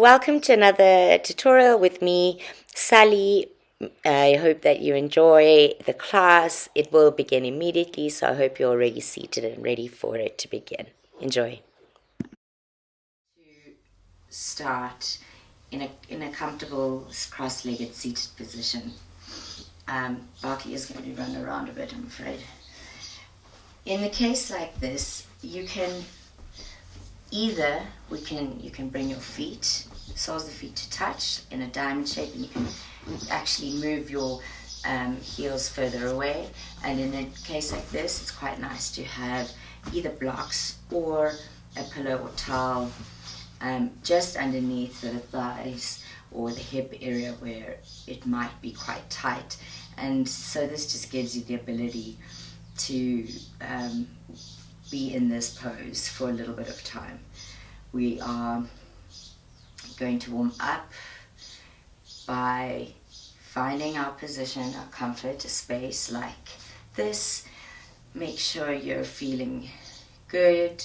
Welcome to another tutorial with me, Sally. I hope that you enjoy the class. It will begin immediately, so I hope you're already seated and ready for it to begin. Enjoy. To start in a comfortable cross-legged seated position. Barkley is going to run around a bit, I'm afraid. In the case like this, you can you can bring your feet, soles of the feet to touch in a diamond shape, and you can actually move your heels further away. And in a case like this, it's quite nice to have either blocks or a pillow or towel just underneath the thighs or the hip area where it might be quite tight. And so this just gives you the ability to be in this pose for a little bit of time. We are going to warm up by finding our position, our comfort, a space like this. Make sure you're feeling good,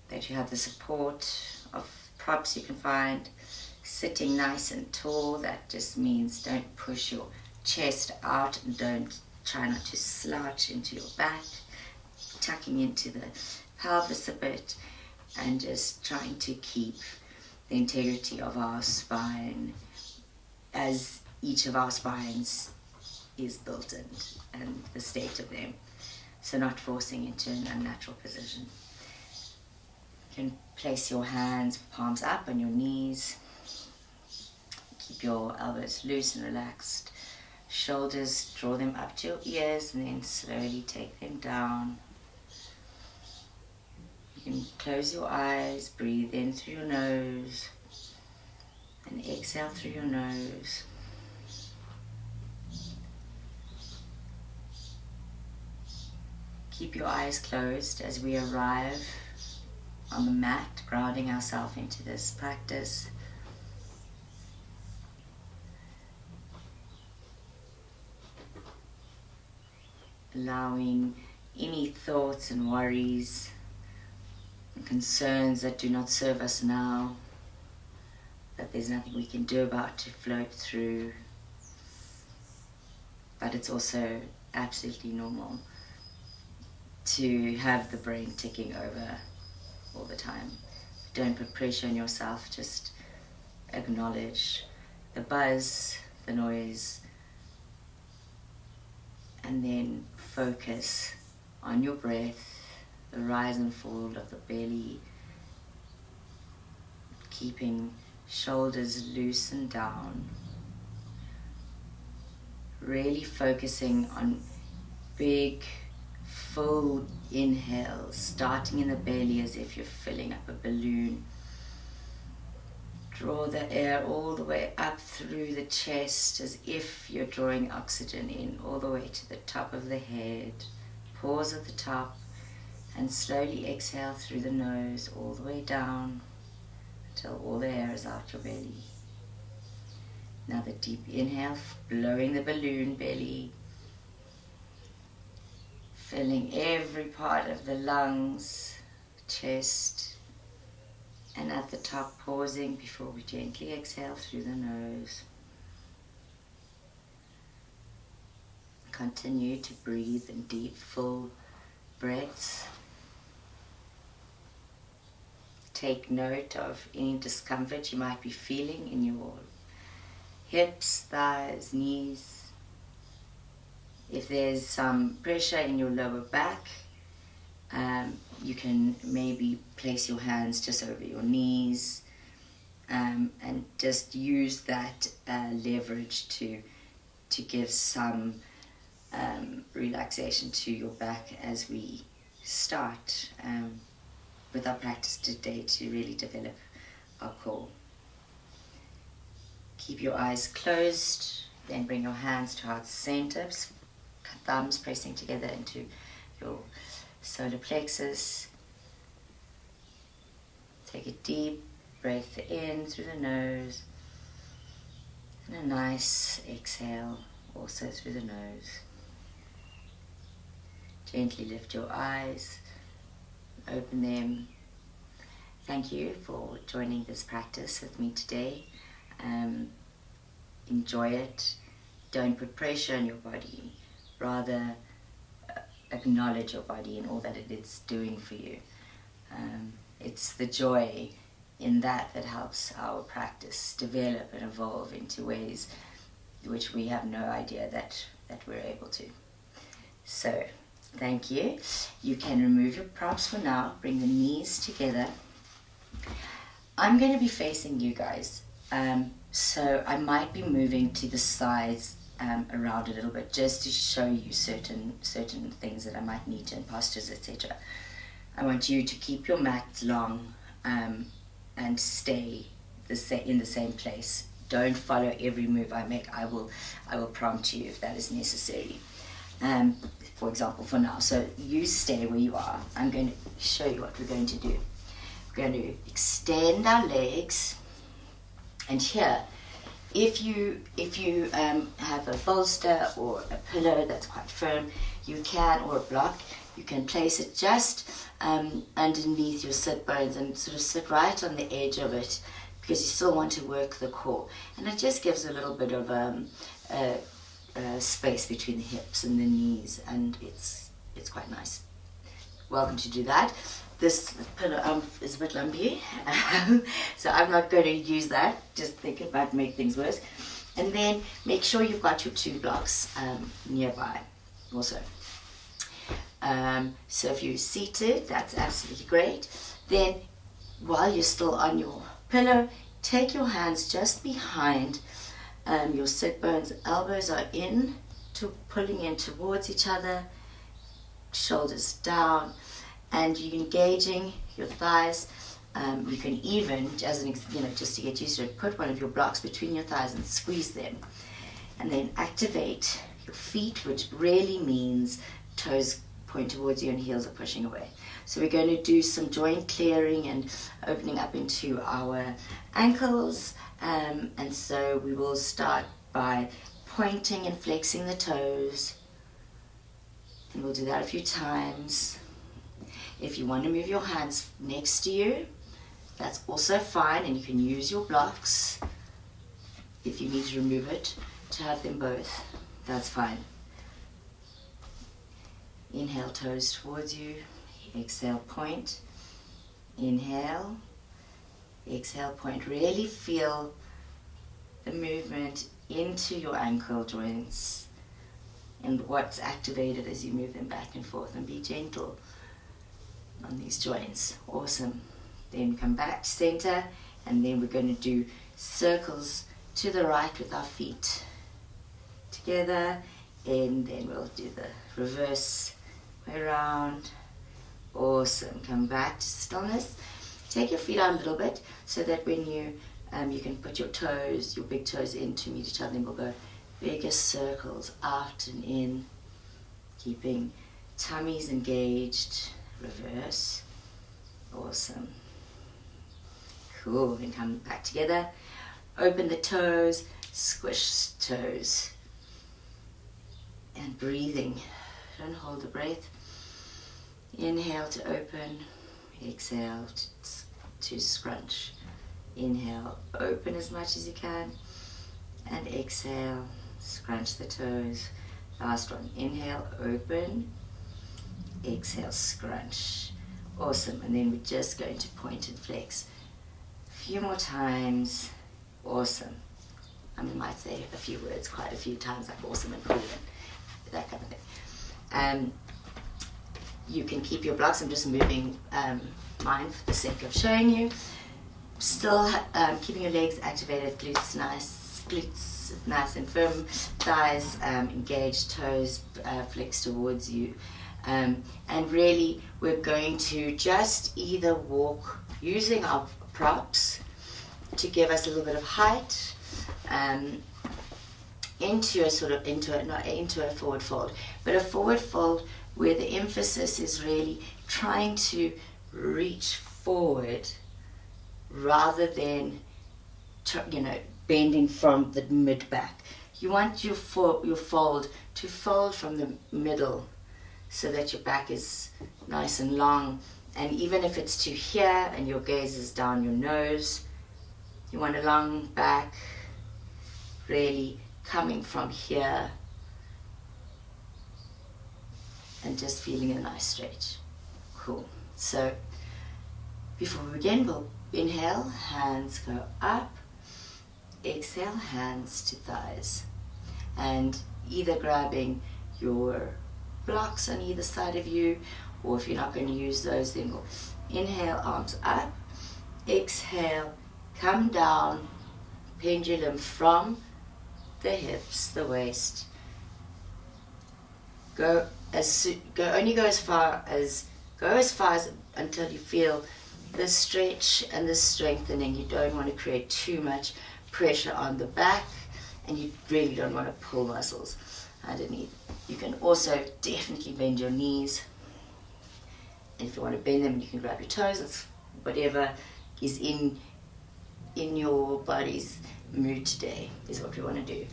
that you have the support of props you can find. Sitting nice and tall, that just means don't push your chest out and try not to slouch into your back. Tucking into the pelvis a bit and just trying to keep the integrity of our spine as each of our spines is built in and the state of them. So not forcing into an unnatural position. You can place your hands, palms up on your knees. Keep your elbows loose and relaxed. Shoulders, draw them up to your ears and then slowly take them down. You can close your eyes, breathe in through your nose, and exhale through your nose. Keep your eyes closed as we arrive on the mat, grounding ourselves into this practice. Allowing any thoughts and worries and concerns that do not serve us now, that there's nothing we can do about, to float through. But it's also absolutely normal to have the brain ticking over all the time. Don't put pressure on yourself, just acknowledge the buzz, the noise, and then focus on your breath, the rise and fall of the belly, keeping shoulders loose and down. Really focusing on big, full inhales, starting in the belly as if you're filling up a balloon. Draw the air all the way up through the chest as if you're drawing oxygen in all the way to the top of the head. Pause at the top and slowly exhale through the nose all the way down until all the air is out your belly. Another deep inhale, blowing the balloon belly, filling every part of the lungs, chest, and at the top pausing before we gently exhale through the nose. Continue to breathe in deep, full breaths. Take note of any discomfort you might be feeling in your hips, thighs, knees. If there's some pressure in your lower back, you can maybe place your hands just over your knees and just use that leverage to give some relaxation to your back as we start with our practice today to really develop our core. Keep your eyes closed, then bring your hands to heart center, thumbs pressing together into your solar plexus. Take a deep breath in through the nose and a nice exhale also through the nose. Gently lift your eyes, open them. thank you for joining this practice with me today. Enjoy it. Don't put pressure on your body. Rather, acknowledge your body and all that it is doing for you. It's the joy in that helps our practice develop and evolve into ways which we have no idea that we're able to. So, thank you. You can remove your props for now. Bring the knees together. I'm going to be facing you guys. So I might be moving to the sides around a little bit just to show you certain things that I might need to in postures, etc. I want you to keep your mat long and stay in the same place. Don't follow every move I make. I will prompt you if that is necessary. For example, for now. So you stay where you are. I'm going to show you what we're going to do. We're going to extend our legs, and here, if you have a bolster or a pillow that's quite firm, you can, or a block, you can place it just underneath your sit bones and sort of sit right on the edge of it, because you still want to work the core, and it just gives a little bit of space between the hips and the knees, and it's quite nice. Welcome to do that. This pillow is a bit lumpy, so I'm not going to use that. Just think it might make things worse. And then make sure you've got your 2 blocks nearby also. So if you're seated, that's absolutely great. Then while you're still on your pillow, take your hands just behind your sit bones. Elbows are pulling in towards each other, shoulders down, and you're engaging your thighs. You can even, just to get used to it, put one of your blocks between your thighs and squeeze them. And then activate your feet, which really means toes point towards you and heels are pushing away. So we're going to do some joint clearing and opening up into our ankles. And so we will start by pointing and flexing the toes. And we'll do that a few times. If you want to move your hands next to you, that's also fine, and you can use your blocks if you need to remove it to have them both. That's fine. Inhale, toes towards you. Exhale, point. Inhale. Exhale, point. Really feel the movement into your ankle joints and what's activated as you move them back and forth, and be gentle on these joints. Awesome. Then come back to center, and then we're going to do circles to the right with our feet together, and then we'll do the reverse way around. Awesome. Come back to stillness. Take your feet out a little bit so that when you can put your toes, your big toes in to meet each other, and we'll go bigger circles out and in, keeping tummies engaged. Reverse. Awesome. Cool. Then come back together. Open the toes. Squish toes. And breathing. Don't hold the breath. Inhale to open. Exhale to scrunch. Inhale. Open as much as you can. And exhale. Scrunch the toes. Last one. Inhale. Open. Exhale, scrunch. Awesome. And then we're just going to point and flex a few more times. Awesome. I might say a few words quite a few times, like awesome and cool and that kind of thing. You can keep your blocks. I'm just moving mine for the sake of showing you. Still keeping your legs activated, glutes nice and firm, thighs engaged, toes flex towards you. And really, we're going to just either walk using our props to give us a little bit of height into a forward fold, but a forward fold where the emphasis is really trying to reach forward rather than bending from the mid back. You want your fold to fold from the middle, so that your back is nice and long And even if it's to here and your gaze is down your nose, you want a long back, really coming from here and just feeling a nice stretch. Cool. So before we begin, we'll inhale, hands go up, exhale, hands to thighs. And either grabbing your blocks on either side of you, or if you're not going to use those, then we'll inhale, arms up, exhale, come down, pendulum from the hips, the waist. Only go as far as until you feel the stretch and the strengthening. You don't want to create too much pressure on the back, and you really don't want to pull muscles underneath. You can also definitely bend your knees, and if you want to bend them, you can grab your toes. It's whatever is in your body's mood today is what we want to do.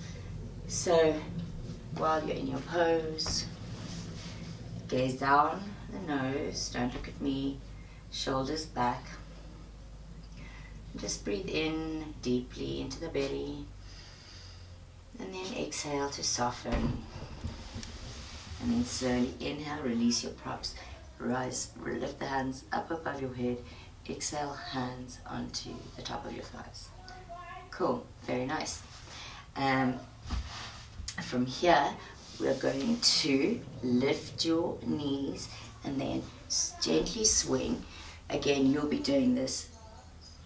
So while you're in your pose, gaze down the nose, don't look at me, shoulders back. Just breathe in deeply into the belly, and then exhale to soften. And then slowly inhale, release your props, rise, lift the hands up above your head, exhale, hands onto the top of your thighs. Cool, very nice. From here, we're going to lift your knees and then gently swing. Again, you'll be doing this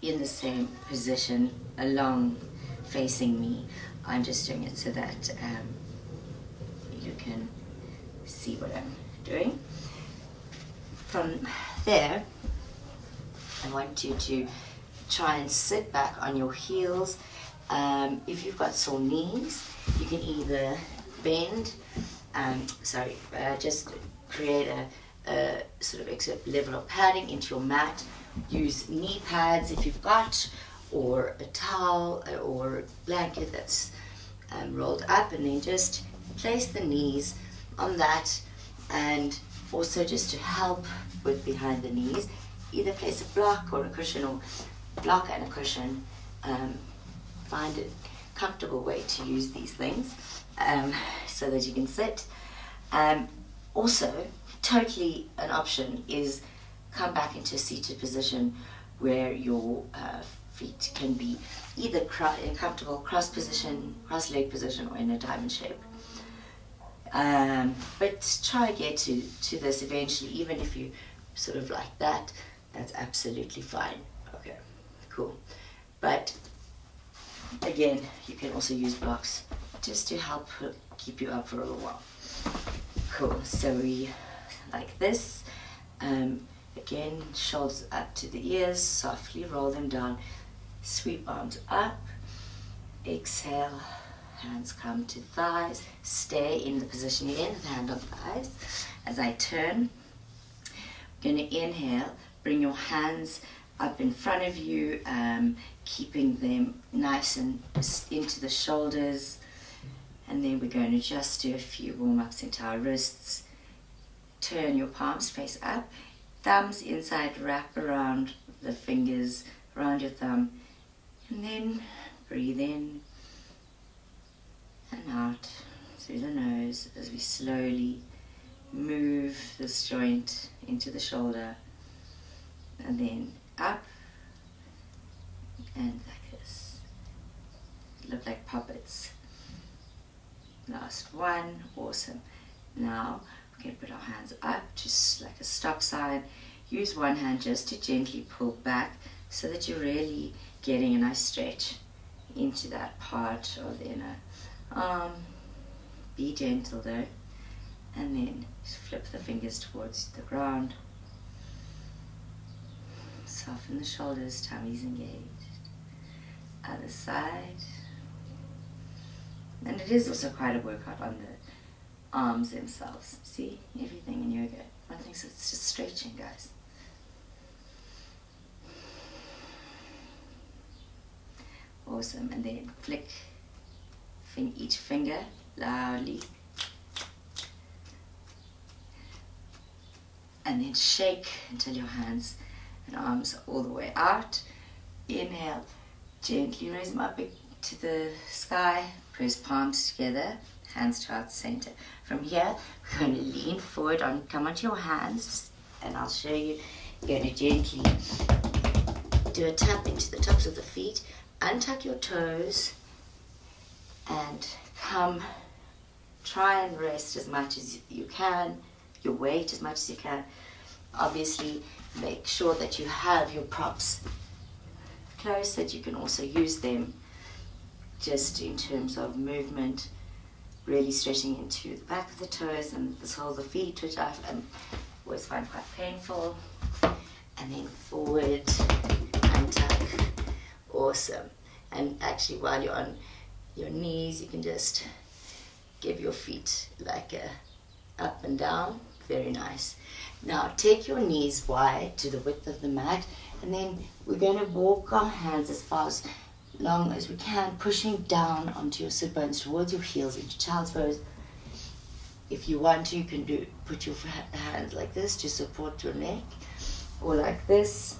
in the same position, along facing me. I'm just doing it so that you can see what I'm doing. From there, I want you to try and sit back on your heels. If you've got sore knees, you can either bend, just create a sort of extra level of padding into your mat. Use knee pads if you've got, or a towel or a blanket that's rolled up, and then just place the knees on that. And also, just to help with behind the knees, either place a block or a cushion, or block and a cushion. Find a comfortable way to use these things so that you can sit. Also, totally an option is come back into a seated position where your feet can be either in a comfortable cross position, cross leg position, or in a diamond shape. But try get to this eventually. Even if you sort of like that, that's absolutely fine. Okay, cool. But again, you can also use blocks just to help keep you up for a little while. Cool, so we like this. Again, shoulders up to the ears, softly roll them down, sweep arms up, exhale, hands come to thighs, stay in the position you're in, hand on thighs. As I turn, I'm going to inhale, bring your hands up in front of you, keeping them nice and into the shoulders. And then we're going to just do a few warm-ups into our wrists. Turn your palms face up, thumbs inside, wrap around the fingers, around your thumb, and then breathe in and out through the nose as we slowly move this joint into the shoulder, and then up and like this. Look like puppets. Last one, awesome. Now we can put our hands up, just like a stop sign. Use one hand just to gently pull back so that you're really getting a nice stretch into that part of the inner arm. Be gentle though, and then flip the fingers towards the ground. Soften the shoulders, tummy's engaged. Other side. And it is also quite a workout on the arms themselves. See, everything in yoga, one thing, so it's just stretching, guys. Awesome, and then flick each finger loudly. and then shake until your hands and arms are all the way out. Inhale, gently raise them up to the sky, press palms together, hands to heart center. From here, we're going to lean forward, come onto your hands, and I'll show you. You're going to gently do a tap into the tops of the feet, untuck your toes, and try and rest as much as you can, your weight as much as you can. Obviously, make sure that you have your props close, that you can also use them just in terms of movement, really stretching into the back of the toes and the sole of the feet, which I always find quite painful. And then forward, untuck, awesome. And actually, while you're on your knees, you can just give your feet like a up and down, very nice. Now take your knees wide to the width of the mat, and then we're going to walk our hands as far as long as we can, pushing down onto your sit bones towards your heels into child's pose. If you want to, you can put your hands like this to support your neck, or like this,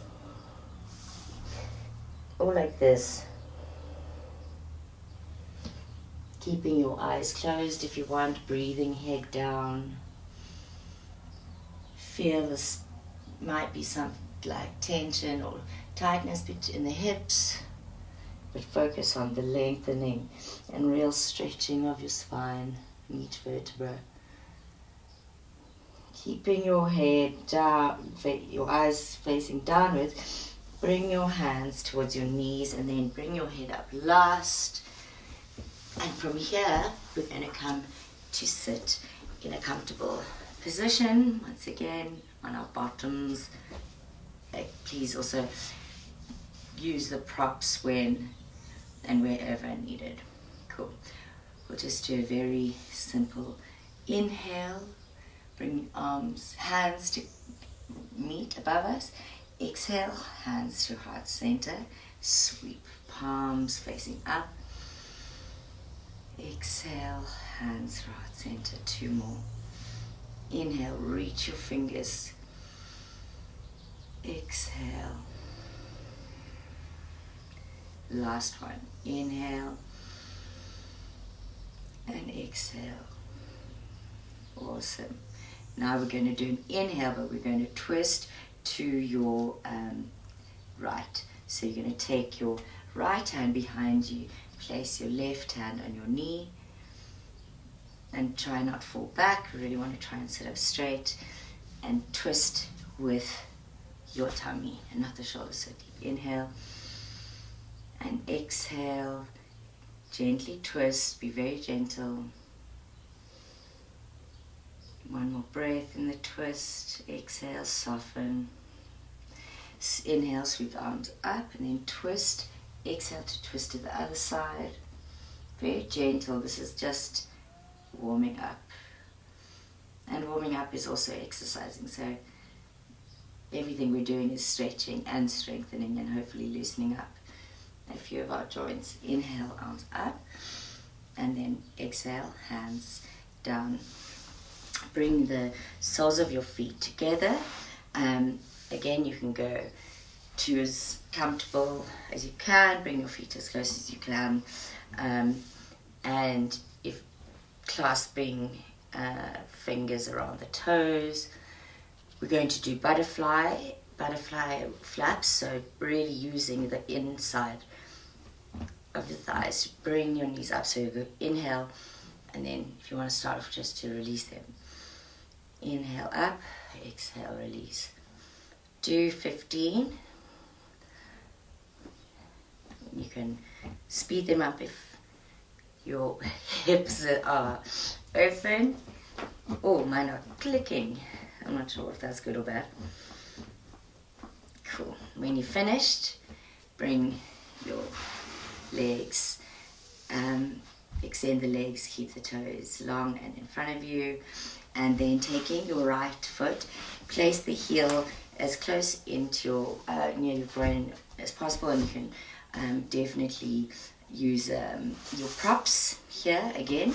or like this. Keeping your eyes closed if you want, breathing head down. Feel this might be some like tension or tightness in the hips, but focus on the lengthening and real stretching of your spine and each vertebra. Keeping your head down, your eyes facing downwards, bring your hands towards your knees and then bring your head up last. And from here, we're going to come to sit in a comfortable position, once again, on our bottoms. Please also use the props when and wherever needed. Cool. We'll just do a very simple inhale. Bring hands to meet above us. Exhale, hands to heart center. Sweep, palms facing up. Exhale, hands to heart center. 2 more. Inhale, reach your fingers. Exhale. Last one. Inhale and exhale. Awesome. Now we're going to do an inhale, but we're going to twist to your right. So you're going to take your right hand behind you, place your left hand on your knee, and try not to fall back. We really want to try and sit up straight and twist with your tummy and not the shoulders so deep. Inhale and exhale. Gently twist, be very gentle. One more breath in the twist. Exhale, soften. Inhale, sweep the arms up and then twist. Exhale to twist to the other side. Very gentle. This is just warming up. And warming up is also exercising. So everything we're doing is stretching and strengthening and hopefully loosening up a few of our joints. Inhale, arms up. And then exhale, hands down. Bring the soles of your feet together. Again, you can go to as comfortable as you can. Bring your feet as close as you can. And if clasping fingers around the toes, we're going to do butterfly flaps. So really using the inside of the thighs to bring your knees up. So you go inhale, and then if you want to start off just to release them. Inhale up, exhale, release. Do 15. You can speed them up if your hips are open. Oh, mine are clicking. I'm not sure if that's good or bad. Cool. When you're finished, bring your legs, extend the legs, keep the toes long and in front of you. And then taking your right foot, place the heel as close into your near your groin as possible, and you can definitely use your props here again.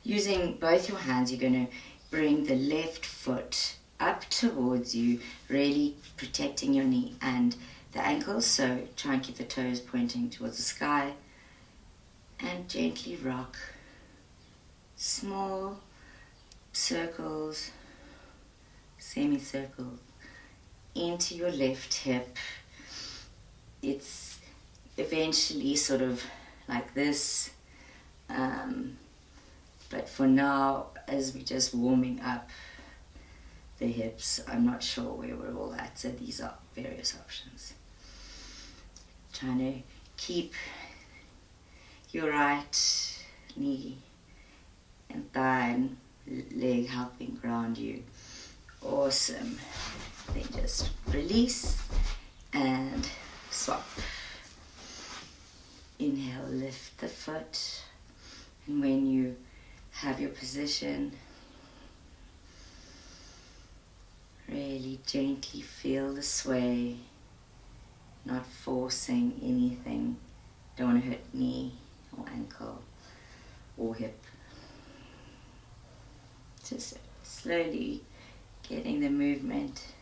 Using both your hands, you're going to bring the left foot up towards you, really protecting your knee and the ankles. So try and keep the toes pointing towards the sky, and gently rock small circles, semicircles into your left hip. It's eventually sort of like this, but for now, as we're just warming up the hips, I'm not sure where we're all at, so these are various options. Trying to keep your right knee and thigh and leg helping ground you. Awesome. Then just release and swap. Inhale, lift the foot, and when you have your position, really gently feel the sway, not forcing anything. Don't want to hurt knee or ankle or hip. Just slowly getting the movement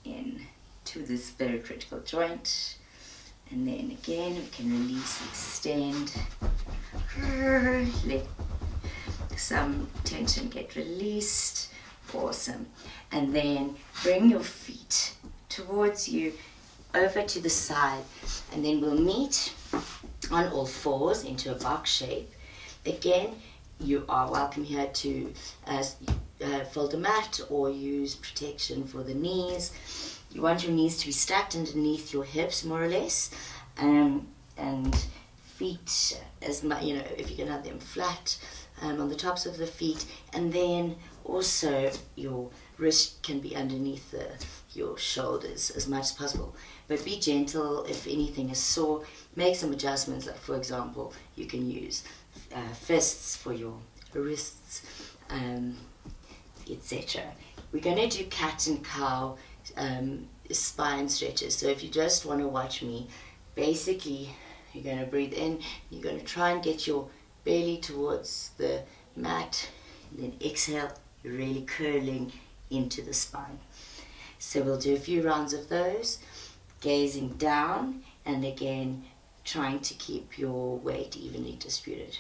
in to this very critical joint. And then again, we can release, extend, let some tension get released. Awesome. And then bring your feet towards you, over to the side, and then we'll meet on all fours into a box shape. Again, you are welcome here to fold a mat or use protection for the knees. You want your knees to be stacked underneath your hips, more or less, and feet as much, if you can have them flat on the tops of the feet, and then also your wrist can be underneath your shoulders as much as possible. But be gentle. If anything is sore, make some adjustments. Like, for example, you can use fists for your wrists, etc. We're going to do cat and cow spine stretches. So if you just want to watch me, basically you're going to breathe in, you're going to try and get your belly towards the mat, and then exhale, you're really curling into the spine. So we'll do a few rounds of those, gazing down, and again trying to keep your weight evenly distributed.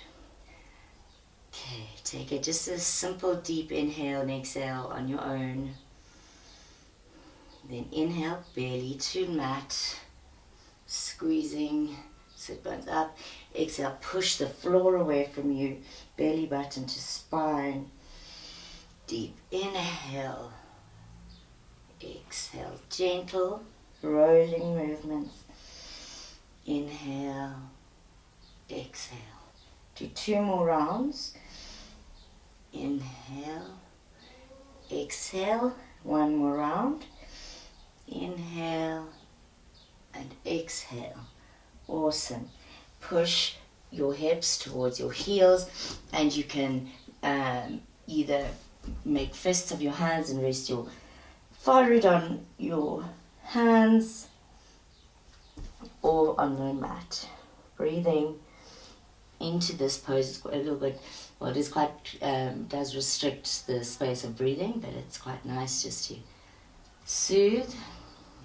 Okay, take it just a simple deep inhale and exhale on your own. Then inhale, belly to mat, squeezing, sit bones up. Exhale, push the floor away from you, belly button to spine. Deep inhale, exhale, gentle, rolling movements. Inhale, exhale. Do 2 more rounds. Inhale, exhale, 1 more round. Inhale and exhale. Awesome. Push your hips towards your heels, and you can either make fists of your hands and rest your forehead on your hands or on the mat. Breathing into this pose is quite a little bit, well, it is quite, does restrict the space of breathing, but it's quite nice just to soothe.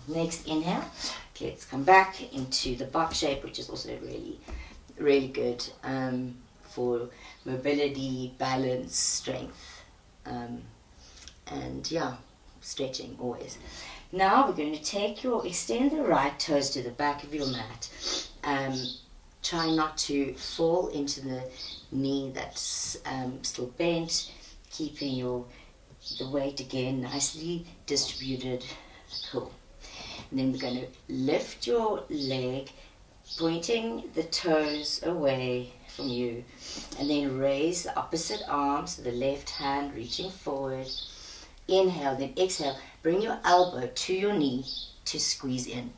Next inhale, let's come back into the box shape, which is also really, really good for mobility, balance, strength, and yeah, stretching always. Now we're going to extend the right toes to the back of your mat. Try not to fall into the knee that's still bent, keeping the weight again nicely distributed. Cool. And then we're going to lift your leg, pointing the toes away from you, and then raise the opposite arm, so the left hand reaching forward. Inhale, then exhale. Bring your elbow to your knee to squeeze in.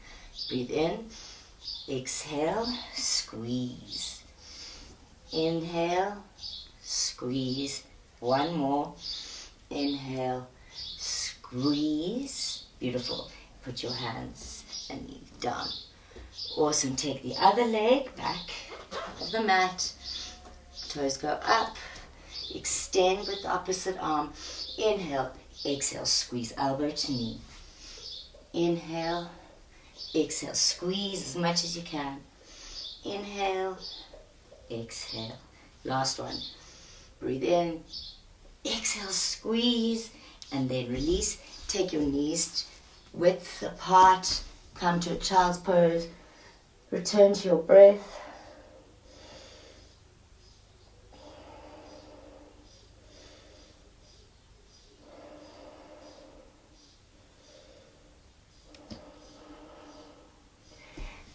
Breathe in. Exhale, squeeze. Inhale, squeeze. 1 more. Inhale, squeeze. Beautiful. Put your hands and knees down. Awesome. Take the other leg back of the mat. Toes go up. Extend with the opposite arm. Inhale, exhale, squeeze elbow to knee. Inhale, exhale, squeeze as much as you can. Inhale, exhale. Last one. Breathe in, exhale, squeeze, and then release. Take your knees width apart, come to a child's pose, return to your breath.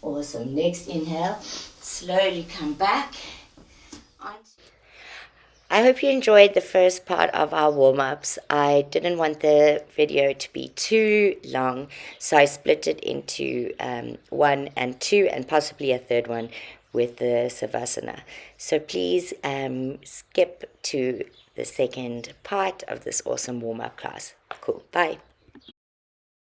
Awesome. Next inhale, slowly come back. I hope you enjoyed the first part of our warm-ups. I didn't want the video to be too long, so I split it into 1 and 2 and possibly a third one with the Savasana. So please skip to the second part of this awesome warm-up class. Cool. Bye.